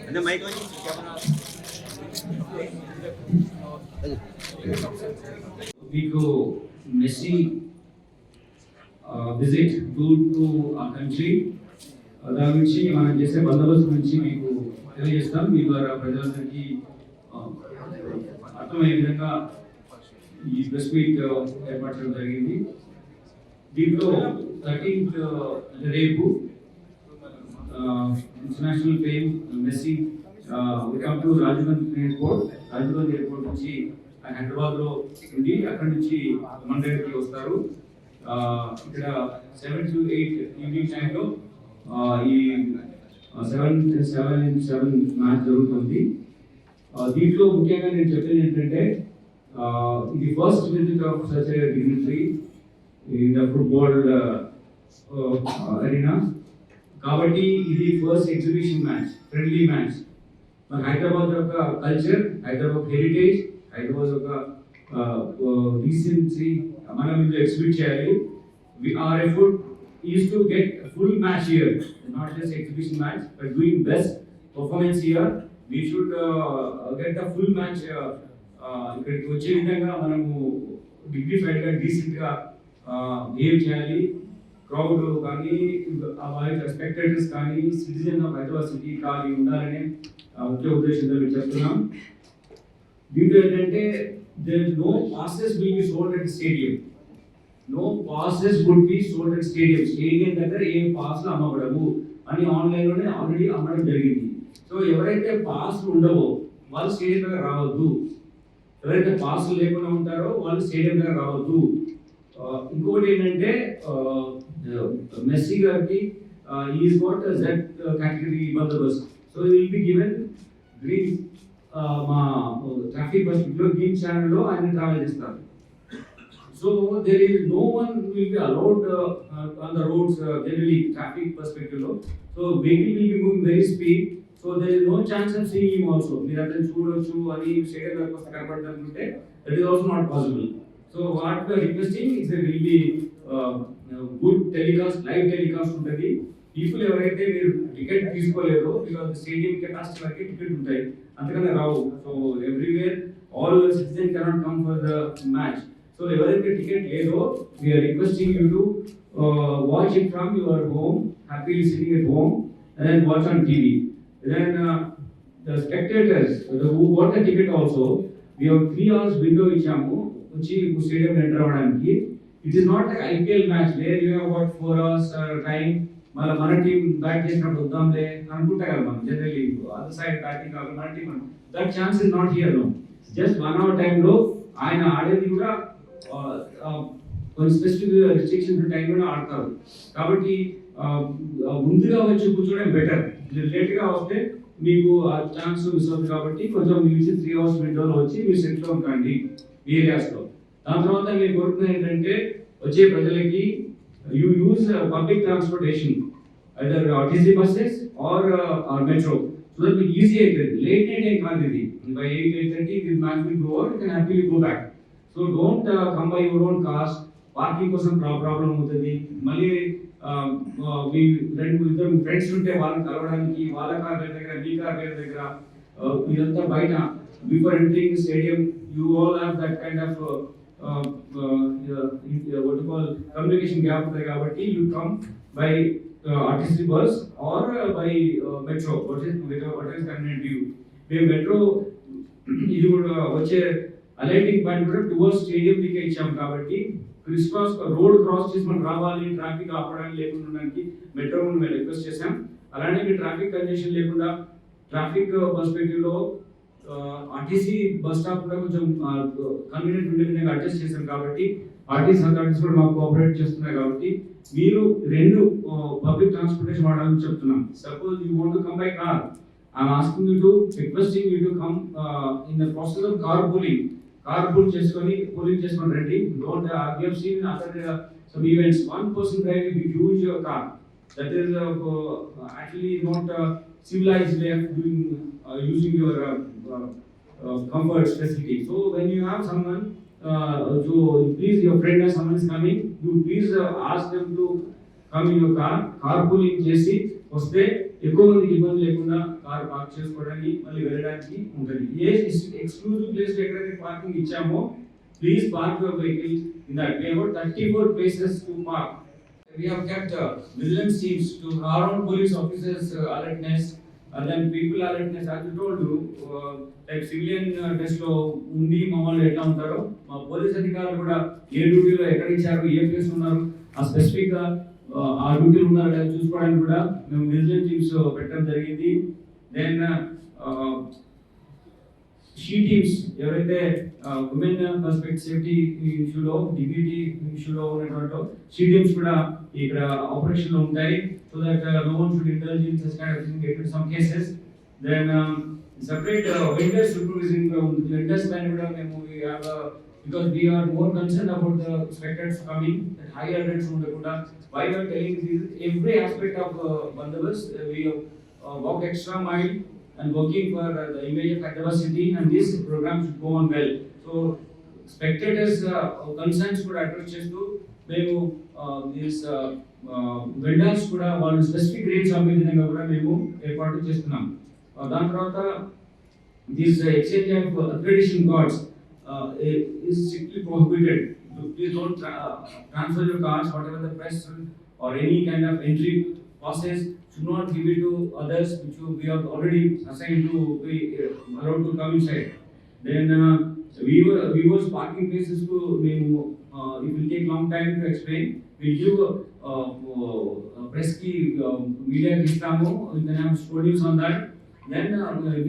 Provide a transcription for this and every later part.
అంటే మైక్ మీకు messy visit tour to ఆ కంట్రీ దాని నుంచి మనం చేసే బందోబస్తు నుంచి మీకు తెలియజేస్తాం. మీ ద్వారా ప్రజలందరికీ అర్థమయ్యే విధంగా ఈ ప్రెస్ మీట్ ఏర్పాటు చేయడం జరిగింది. దీంట్లో 13th రేపు international fame Messi welcome to Rajiv Gandhi airport నుంచి హైదరాబాద్ లో ఉండి అక్కడి నుంచి మండేకి వస్తారు. ఇక్కడ 7 to 8 ఈవినింగ్ టైంలో ఈ 7 మ్యాచ్ జరుగుతుంది. దీంట్లో ముఖ్యంగా నేను చెప్పేది ఏంటంటే ఇది first visit of such a dignitary in the football arena కాబట్టి ఇది first exhibition match, friendly match. మన హైదరాబాద్ యొక్క కల్చర్, హైదరాబాద్ హెరిటేజ్, హైదరాబాద్ యొక్క డీసెన్సీ మనం ఇందులో ఎగ్జిబిట్ చేయాలి. Our effort is to get a full match here, not just exhibition match, but doing best performance here. We should get the full match. ఇక్కడికి వచ్చే విధంగా మనము డిగ్నిఫైడ్గా డీసెంట్గా బిహేవ్ చేయాలి. క్రౌడ్ కానీ స్పెక్టేటర్స్ కానీ సిటిజన్ ఆఫ్ హైదరాబాద్ సిటీ కానీ ఉండాలనే ముఖ్య ఉద్దేశంతో మేము చెప్తున్నాం. దీంట్లో ఏంటంటే there is no passes will be sold at the stadium. No passes would be sold at stadium. Stadium దగ్గర ఏ పాస్లు అమ్మబడవు అని ఆన్లైన్లోనే ఆల్రెడీ అమ్మడం జరిగింది. సో ఎవరైతే పాస్లు ఉండవో వాళ్ళు స్టేడియం దగ్గర రావద్దు. ఎవరైతే పాస్లు లేకుండా ఉంటారో వాళ్ళు స్టేడియం దగ్గర రావద్దు. ఇంకొకటి ఏంటంటే మెస్సీ గారికి ఈజ్ గాట్ జెడ్ కేటగిరీ బందోబస్తు. So will be given green మా ట్రాఫిక్ బస్లో గ్రీన్ ఛానల్లో ఆయన ట్రావెల్ చేస్తారు. So there is no one will be allowed on the roads generally traffic perspective. So vehicle will be moving very speed. So there is no chance of seeing him also. మీరు అతను చూడొచ్చు అని stadium దగ్గరకు వస్తే కనపడతానుకుంటే that is also not possible. So what we are requesting is there will be good telecast, live telecast ఉంటుంది. People ఎవరైతే మీరు ticket తీసుకోలేదో బికాజ్ స్టేడియం కెపాసిటీ వరకే టికెట్ ఉంటాయి, అంతకన్నా రావు. So everywhere all citizen cannot come for the match. So ఎవరైతే ticket లేదో we are requesting you to watch it from your home, happily sitting at home and then watch on TV. Then the spectators who bought the ticket also, we have 3 hours window ఇచ్చాము వచ్చి stadium enter అవ్వడానికి. It is not like IPL match where you have about 4 hours time. మన team bat చేసినప్పుడు వద్దాంలే అనుకుంటా కదా మనం generally other side batting కావాలి మన team. That chance is not here. No, just 1 hour టైంలో ఆయన ఆడేది కూడా కొన్ని స్పెసిఫిక్ రిస్ట్రిక్షన్ టైంలోనే ఆడతారు. కాబట్టి ముందుగా వచ్చి కూర్చోవడం బెటర్. లేట్గా వస్తే మీకు ఆ ఛాన్స్ మిస్ అవుతుంది. కాబట్టి కొంచెం మీరు 3 hours విండోలో వచ్చి మీరు సెట్లో ఉండండి ఏరియాస్లో. దాని తర్వాత మీరు కోరుకున్నది ఏంటంటే వచ్చే ప్రజలకి you use public transportation, either RTC buses or metro, so that మీకు ఈజీ అవుతుంది. లేట్ నైట్ ఏం కాదు ఇది. By 8:30 this match will go over, you can happily go back. So don't come by your own cars. Parking కోసం problem అవుతుంది. మళ్ళీ మీ 2-3 friends ఉంటే వాళ్ళని కలవడానికి వాళ్ళ కార్ దగ్గర మీ కార్ దగ్గర ఇదంతా బయట before entering stadium you all have that kind of what you call communication gap ఉంటుంది. కాబట్టి you come by RTC bus or by metro, what is convenient you. మేము మెట్రో ఇది కూడా వచ్చే అలైటింగ్ పాయింట్ కూడా టువర్డ్స్ స్టేడియం దిక్కే ఇచ్చాము. కాబట్టి క్రిస్ క్రాస్ రోడ్ క్రాస్ చేసి మనం రావాలి, ట్రాఫిక్ ఆపడానికి లేకుండా ఉండడానికి మెట్రో మేము రిక్వెస్ట్ చేసాం. అలానే మీ ట్రాఫిక్ కంజెషన్ లేకుండా ట్రాఫిక్ పర్స్పెక్టివ్లో ఆర్టీసీ బస్ స్టాప్ కూడా కొంచెం కన్వీనియంట్ ఉండే విధంగా అడ్జస్ట్ చేశాం. కాబట్టి ఆర్టీసీ అథారిటీస్ కూడా మాకు కోఆపరేట్ చేస్తున్నాయి. కాబట్టి మీరు 2 పబ్లిక్ ట్రాన్స్పోర్టేషన్ వాడాలని చెప్తున్నాం. Suppose you want to come by car, I'm asking you to requesting you to come in the process of car pooling చేసుకొని రండి. Don't we have seen other some events 1 person driving a huge car. That is actually not civilized way of doing using your comfort facility. So when you have someone So please, your friend or someone is coming, you please ask them to come in your car. Carpooling చేసి వస్తే ఎక్కువ మందికి ఇబ్బంది లేకుండా car park చేసుకోవడానికి మళ్ళీ వెళ్ళడానికి ఉంటుంది. ఏ ఎక్స్క్లూజివ్ ప్లేస్ ఎక్కడైతే పార్కింగ్ ఇచ్చామో please park your vehicle in that. We have 34 places to park. We have kept vigilance teams to our own police officers alertness, and then people alertness. As I told you, like civilian dress లో ఉండి మామూలు ఎట్లా ఉంటారో మా police అధికారులు కూడా ఏ డ్యూటీలో ఎక్కడ ఇచ్చారు, ఏ ప్లేస్ ఉన్నారు, ఆ స్పెసిఫిక్ గా ఆ డ్యూటీలు ఉన్నారో లేదా చూసుకోవడానికి కూడా మేము విజిలెన్స్ టీమ్స్ పెట్టడం జరిగింది. దెన్ షీ టీమ్స్ ఎవరైతే ఉమెన్ పర్స్పెక్ట్ సేఫ్టీ ఇష్యూలో డిగ్నిటీ ఇష్యూలో ఉన్నటువంటి షీ టీమ్స్ కూడా ఇక్కడ ఆపరేషన్ లో ఉంటాయి. So that no one should indulge in such kind of thing in some cases. Then separate vendors supervising vendors payne kuda memu we have because we are more concerned about the spectators coming and higher rates undakunda. Why we are telling this, every aspect of bandobast we have walked extra mile and working for the image of Hyderabad city, and this program should go on well. So spectators concerns kuda address chestu memu this vendors kuda వాళ్ళు specific rates అమ్మే విధంగా కూడా మేము ఏర్పాటు చేస్తున్నాం. దాని తర్వాత this exchange of accreditation cards is strictly prohibited. So please don't transfer your cards, whatever the press or any kind of entry passes should not give it to others which we have already assigned to be allowed to come inside. Then viewers parking places to it will take long time to explain. We give press ki media ki istamu, you can have studios on that. Then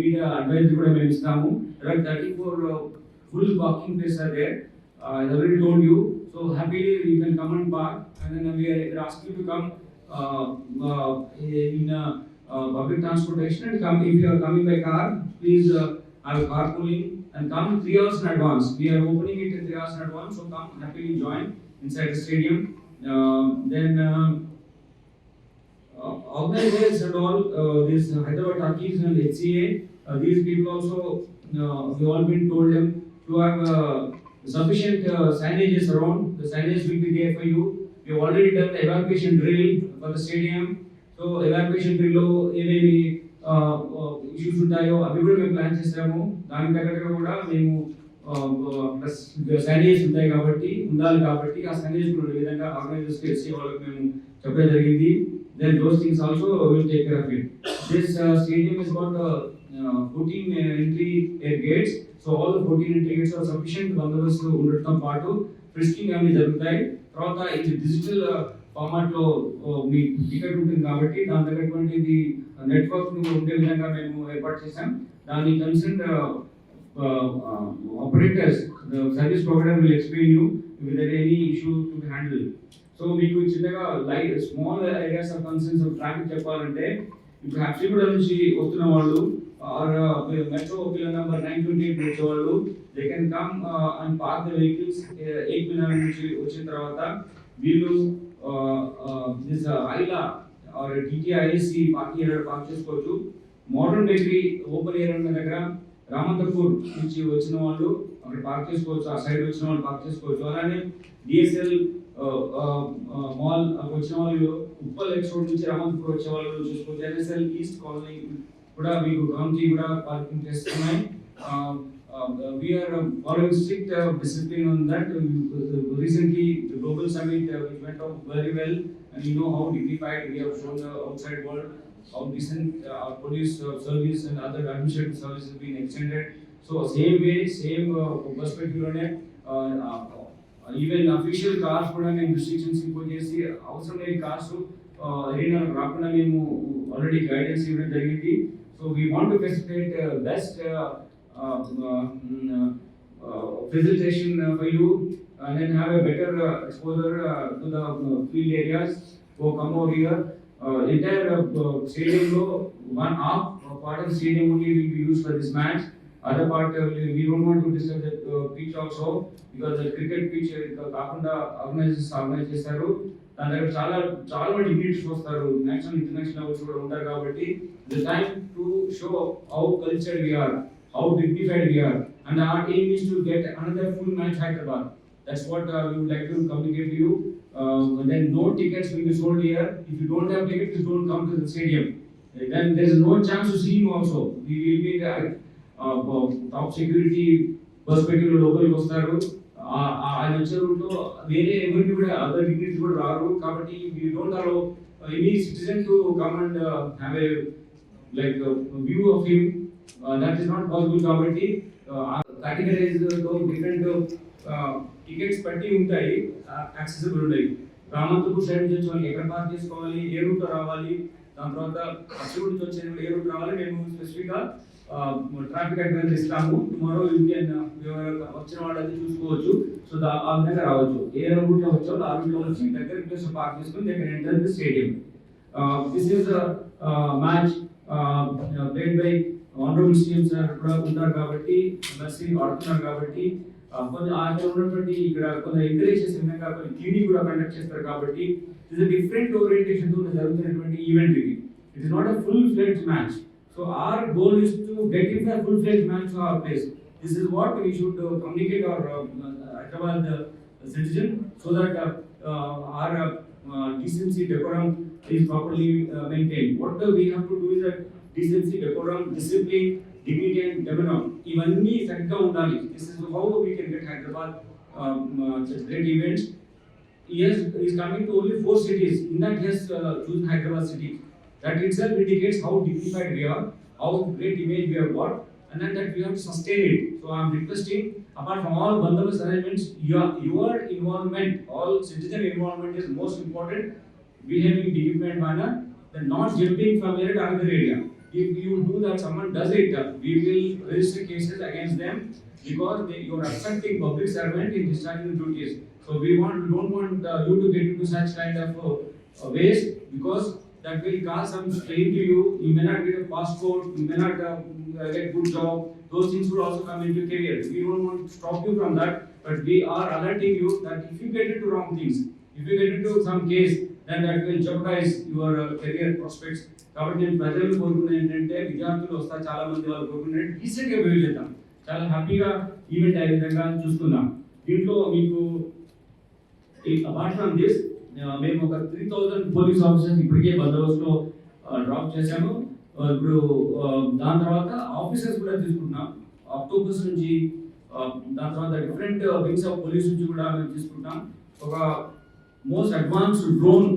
media advisory kuda మేము ఇస్తాము. There are 34 full parking places are there. I already told you. So happily you can come and park, and then we are asking you to come in public transportation, and come if you are coming by car, please have carpooling and come 3 hours in advance. We are opening it in 3 hours in advance, so come happily join inside the stadium. Then organizers and all this Hyderabad Talkies and HCA, these people also we all been told them to have sufficient signages around. The signage will be there for you. We have already done the evacuation drill for the stadium. So evacuation drill lo ఏమేమి issues ఉంటాయో అవి కూడా మేము plan చేసాము. దానికి తగ్గట్టుగా కూడా మేము సైనేజ్ ఉంటాయి కాబట్టి ఉండాలి కాబట్టి ఆ సైనేజ్ కూడా విధంగా ఆర్గనైజర్స్ HCA వాళ్ళకి మేము చెప్పడం జరిగింది. Then those things also will take care of it. This stadium has got 14 entry gates. So all the 14 entry gates are sufficient. బందోబస్తు ఉండటంతో పాటు ఫ్రిస్కింగ్ అన్ని జరుగుతాయి. తర్వాత ఇది డిజిటల్ ఫార్మాట్ లో మీ టికెట్ ఉంటుంది కాబట్టి దాని తగ్గటువంటి నెట్వర్క్ ఉండే విధంగా మేము ఏర్పాటు చేశాం. దాని concern operators service provider will explain you if there any issue to be handled. So మీకు చిన్నగా light small areas of concerns of traffic చెప్పాలంటే ఇప్పుడు హబ్సిగూడ నుంచి వస్తున్న వాళ్ళు ఆర్ మెట్రో పిల్లర్ నెంబర్ 928 వచ్చేవాళ్ళు they can come and park the vehicles Ek Minar నుంచి వచ్చిన తర్వాత వీళ్ళు దిస్ ఐలా or TTIC parking area park చేసుకోవచ్చు. మోడర్న్ బేకరీ ఓపెన్ ఏరియా ఉన్న దగ్గర రామంతపూర్ నుంచి వచ్చిన వాళ్ళు అక్కడ పార్క్ చేసుకోవచ్చు. ఆ సైడ్ వచ్చిన వాళ్ళు పార్క్ చేసుకోవచ్చు. అలానే డిఎస్ఎల్ మాల్ వచ్చిన వాళ్ళు ఉప్పల్ ఎక్స్ రోడ్ నుంచి రామంతపూర్ వచ్చే వాళ్ళు చూసుకోవచ్చు. ఎన్ఎస్ఎల్ ఈస్ట్ కాలనీ కూడా మీకు కౌంటీ కూడా పార్కింగ్ చేస్తున్నాయి. We are following strict discipline on that. Recently the global summit which went off very well, and you know how dignified we have shown the outside world, how decent our police service and other administrative service has been extended. So same way, same perspective on it. Even official cars కూడా మేము restrictions impose చేసి అవసరం లేని cars ఏరియాలో రాకుండా మేము already guidance ఇవ్వడం జరిగింది. So we want to facilitate best facilitation for you and then have a better exposure to the field areas. So come over here. Entire stadium lo one half part of the stadium only will be used for this match. Other part we don't want to disturb the pitch also because the cricket pitch కాకుండా organise చేస్తారు. దాని దగ్గర చాలా చాలా dignities వస్తారు. National international levels కూడా ఉంటారు కాబట్టి the time to show how cultured we are, how dignified we are, and our aim is to get another full match Hyderabad. That's what we would like to communicate to you. Then no tickets will be sold here. If you don't have tickets, you don't come to the stadium. Then there is no chance to see him also. We will be top security perspective లోపలికి వస్తారు. ఆయన వచ్చే రూట్లో వేరే ఎవరికి కూడా other degrees కూడా రారు కాబట్టి we don't allow any citizen to come and have a like view of him. That is not possible కాబట్టి categories లో different టికెట్స్ పట్టి ఉంటాయి, యాక్సెసిబుల్ ఉన్నాయి. రామంతపూర్ సైడ్ నుంచి వచ్చే వాళ్ళకి ఎక్కడ పార్క్ చేసుకోవాలి, ఏ రూట్ రావాలి, దాని తర్వాత అసలు నుంచి వచ్చే ఏ రూట్ రావాలి, మేము స్పెసిఫిక్గా ట్రాఫిక్ అడ్వైజర్ ఇస్తాము. టుమారో యూకెన్ వచ్చిన వాళ్ళది చూసుకోవచ్చు. సో ఆ విధంగా రావచ్చు. ఏ రూట్ లో వచ్చాలో ఆ రూట్ లో వచ్చి దగ్గర ప్లేస్ పార్క్ చేసుకుని దగ్గర enter the stadium. This is match played by honourable CM sir కూడా ఉంటారు కాబట్టి మెస్సీ ఆడుతున్నారు కాబట్టి కొంచెం అక్కడ ఉన్నటువంటి ఇక్కడ కొంచెం ఎంకరేజ్ చేసే విధంగా కొన్ని క్లీనింగ్ కూడా కండక్ట్ చేస్తారు కాబట్టి ఇట్ ఇస్ డిఫరెంట్ ఓరియంటేషన్ తో జరుగుతున్నటువంటి ఈవెంట్ ఇది. It is not a full fledged match. So our goal is to get in the full-fledged match to our place. This is what we should communicate our Hyderabad citizen so that our decency decorum is properly maintained. What we have to do is that decency decorum, discipline, dignity and decorum. Ivanni sakka undali. This is how we can get Hyderabad great events. He is coming to only 4 cities. In that he has chosen Hyderabad city. That itself indicates how dignified we are, how great image we have got, and then that we have to sustain it. So I am requesting, apart from all bandobast arrangements, your involvement, all citizen involvement is most important. Behaving in dignified manner, then not jumping from area to another area. If you do that, someone does it, we will register cases against them because you are obstructing public servant in discharging duties. So we don't want you to get into such kind of ways because that will cause some strain to you. You may not get a passport, you may not get good job. Those things will also come into career. We don't want to stop you from that, but we are alerting you that if you get into wrong things, if you get into some case, then that will jeopardize your career prospects. కాబట్టి నేను ప్రజలు కోరుకునేది ఏంటంటే విద్యార్థులు వస్తా చాలా మంది వాళ్ళు కోరుకునేది డీసెంట్గా బిహేవ్ చేద్దాం, చాలా హ్యాపీగా ఈవెంట్ అయ్యే విధంగా చూసుకుందాం. దీంట్లో మీకు అపార్ట్ ఫ్రమ్ దిస్ మేము ఒక 3000 పోలీస్ ఆఫీసర్స్ ఇప్పటికే బందోబస్తులో డ్రాప్ చేశాము. ఇప్పుడు దాని తర్వాత ఆఫీసర్స్ కూడా తీసుకుంటున్నాం. అక్టోబర్ నుంచి దాని తర్వాత డిఫరెంట్ వింగ్స్ ఆఫ్ పోలీస్ నుంచి కూడా మేము తీసుకుంటాం. ఒక మోస్ట్ అడ్వాన్స్డ్ డ్రోన్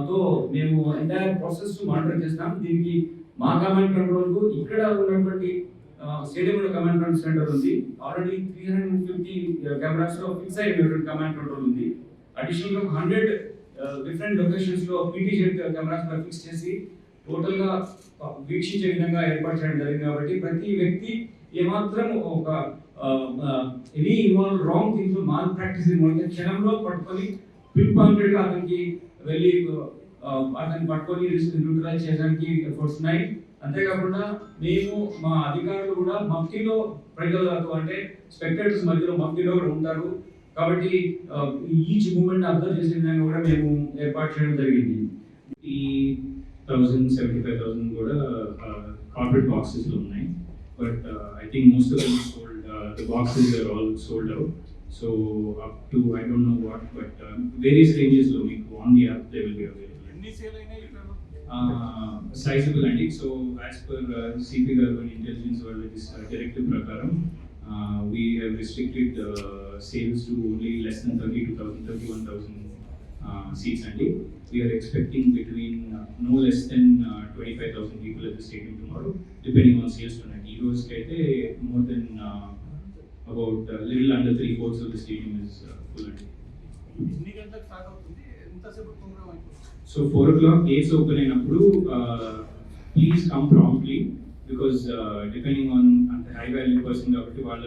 తో మేము ఎంటైర్ ప్రాసెస్ మానిటర్ చేస్తాం. దీనికి మా కమాండ్ కంట్రోల్ కు ఇక్కడ ఉన్నటువంటి స్టేడియంలో కమాండ్ కంట్రోల్ సెంటర్ ఉంది. ఆల్రెడీ 350 కెమెరాస్ లో ఫిక్స్ అయినటువంటి కమాండ్ కంట్రోల్ ఉంది. అడిషనల్ గా 100 డిఫరెంట్ లొకేషన్స్ లో పీటీజెడ్ కెమెరాస్ ఫిక్స్ చేసి టోటల్ గా వీక్షించే విధంగా ఏర్పాటు చేయడం జరిగింది. కాబట్టి ప్రతి వ్యక్తి ఏమాత్రం ఒక any involve wrong things mall practice involve క్షణంలో పట్టుకొని పిన్ పాయింటెడ్ గా అతనికి వెళ్ళి అతన్ని పట్టుకొని న్యూట్రలైజ్ చేయడానికి ఎఫర్ట్స్ ఉన్నాయి. అంతేకాకుండా మేము మా అధికారులు కూడా మఫ్టీలో ప్రజలతో అంటే స్పెక్టేటర్స్ మధ్యలో మఫ్టీలో ఉంటారు కాబట్టి ఈచ్ మూమెంట్ అబ్జర్వ్ చేసే విధంగా కూడా మేము ఏర్పాటు చేయడం జరిగింది. ఈ 75,000 కూడా కార్పొరేట్ బాక్సెస్ లో ఉన్నాయి. But I think most of them sold, the boxes are all sold out. So up to I don't know what but various ranges లో మీకు on the app they will be available. ఎన్ని sale అయినాయి sizable అండి. So as per CP గారు intelligence వాళ్ళ directive ప్రకారం we have restricted sales to only less than 31,000 seats and we are expecting between no less than 25,000 people at the stadium tomorrow depending on sales tonight. Heroes kaite more than about little under 3/4 of the stadium is full. ఎన్ని గంటలకు start అవుతుంది, ఎంతసేపు programme అయిపోతుంది? So 4 o'clock gates open అయినప్పుడు please come promptly because depending on the high value person కాబట్టి వాళ్ళ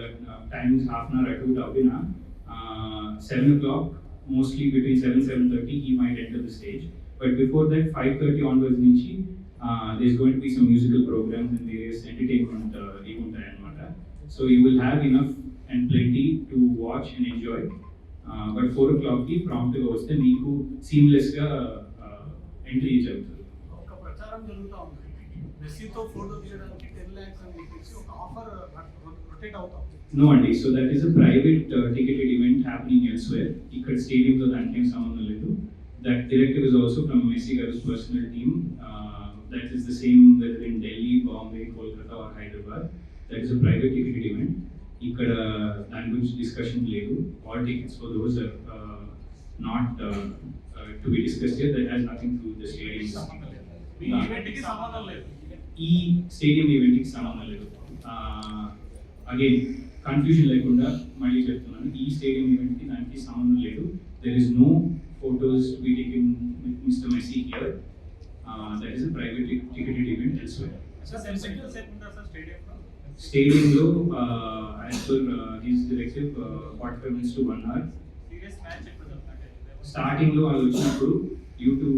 timings half an hour అటు ఇటు అవ్వినా 7 o'clock mostly between 7-7:30 he might enter the stage, but before that 5:30 onwards నుంచి there's going to be some musical programs and various entertainment ఉంటాయి అన్నమాట. So you will have enough and plenty to watch and enjoy, but 4 o'clock కి prompt గా వస్తే మీకు seamless గా entry జరుగుతుంది. ఒక ప్రచారం జరుగుతూ ఉంది, మెస్సీతో ఫోటో తీయడానికి 10 lakhs అని చెప్పేసి ఒక ఆఫర్ రొటేట్ అవుతాం. No, Andy. So that is a private ticketed event happening elsewhere. ఇక్కడ stadium లో దానికి ఏం సంబంధం లేదు. That directive is also from Messi Garu's personal team. That is the same whether in Delhi, Bombay, Kolkata or Hyderabad. That is a private ticketed event. ఇక్కడ దాని గురించి discussion లేదు. All tickets for those are not to be discussed here. That has nothing to do with the stadium. సంబంధం లేదు. మీ ఈవెంట్కి సంబంధం లేదు. ఈ స్టేడియం ఈవెంట్కి సంబంధం లేదు. అగైన్ కన్ఫ్యూజన్ లేకుండా మళ్ళీ చెప్తున్నాను, ఈ స్టేడియం ఈవెంట్కి దానికి సంబంధం లేదు. There is no photos to be taken with mister Messi here. That is a private ticketed event elsewhere. Sir central set ఉంటారు సార్ స్టేడియంలో. స్టేడియంలో as per his directive 45 minutes to 1 hour. Serious match ఎప్పుడు జరుగుతుందంటే starting లో వాళ్ళు వచ్చినప్పుడు due to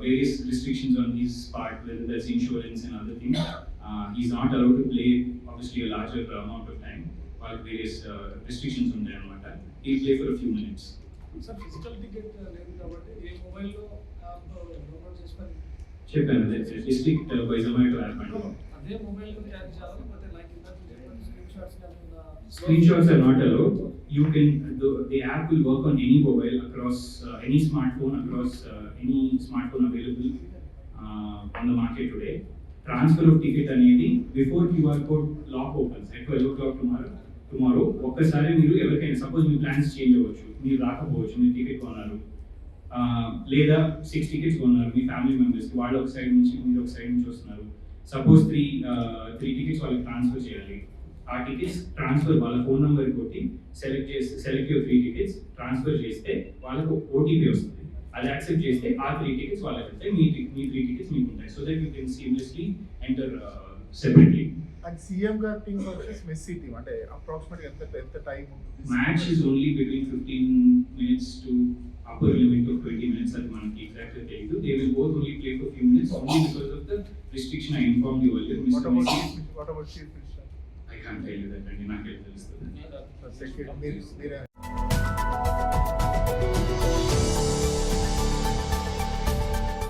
various restrictions on his part, whether that's insurance and other things, he's not allowed to play obviously a larger amount of time. వాళ్ళకి various restrictions ఉంటాయి అన్నమాట. He play for a few minutes. Sir physical ticket లేదు కాబట్టి ఏ మొబైల్లో download చేసుకొని చెప్పాను district by Zomato app అండి. అదే మొబైల్లో క్యారీ చేయాలి లేకపోతే లైక్ ఇందాక చెప్పిన స్క్రీన్ షాట్స్ కానీ Screenshots are not allowed. You can the app will work on any mobile across any smartphone across any smartphone available on the market today. Transfer of ticket అనేది before QR code lock opens at 12 o'clock tomorrow ఒక్కసారి మీరు ఎవరికైనా suppose మీ plans change అవ్వచ్చు, మీరు రాకపోవచ్చు, మీరు ticket కొన్నారు లేదా 6 టికెట్స్ కొన్నారు మీ ఫ్యామిలీ మెంబర్స్కి, వాళ్ళు ఒక సైడ్ నుంచి మీరు ఒక సైడ్ నుంచి వస్తున్నారు. సపోజ్ త్రీ టికెట్స్ వాళ్ళకి ట్రాన్స్ఫర్ చేయాలి. ఆ టికెట్స్ ట్రాన్స్ఫర్ వాళ్ళ ఫోన్ నెంబర్ కొట్టి సెలెక్ట్ యువర్ 3 టికెట్స్ ట్రాన్స్ఫర్ చేస్తే వాళ్ళకు ఓటీపీ వస్తుంది. అది యాక్సెప్ట్ చేస్తే ఆ 3 టికెట్స్ వాళ్ళకి వస్తాయి, మీ 3 టికెట్స్ మీకు ఉంటాయి. So that you can seamlessly enter separately. And CM గారి టీం వర్సెస్ మెస్సీ టీం అంటే అప్రాక్సిమేట్ ఎంత టైం ఉంటుంది? Match is only between 15 minutes to upper limit of 20 minutes అది మనకి ఎగ్జాక్ట్గా తెలియదు. They will both only play for few minutes only because of the restriction I informed you earlier. What about chief minister? I can't tell you that అండి, నాకే తెలుస్తుంది. Second మీరు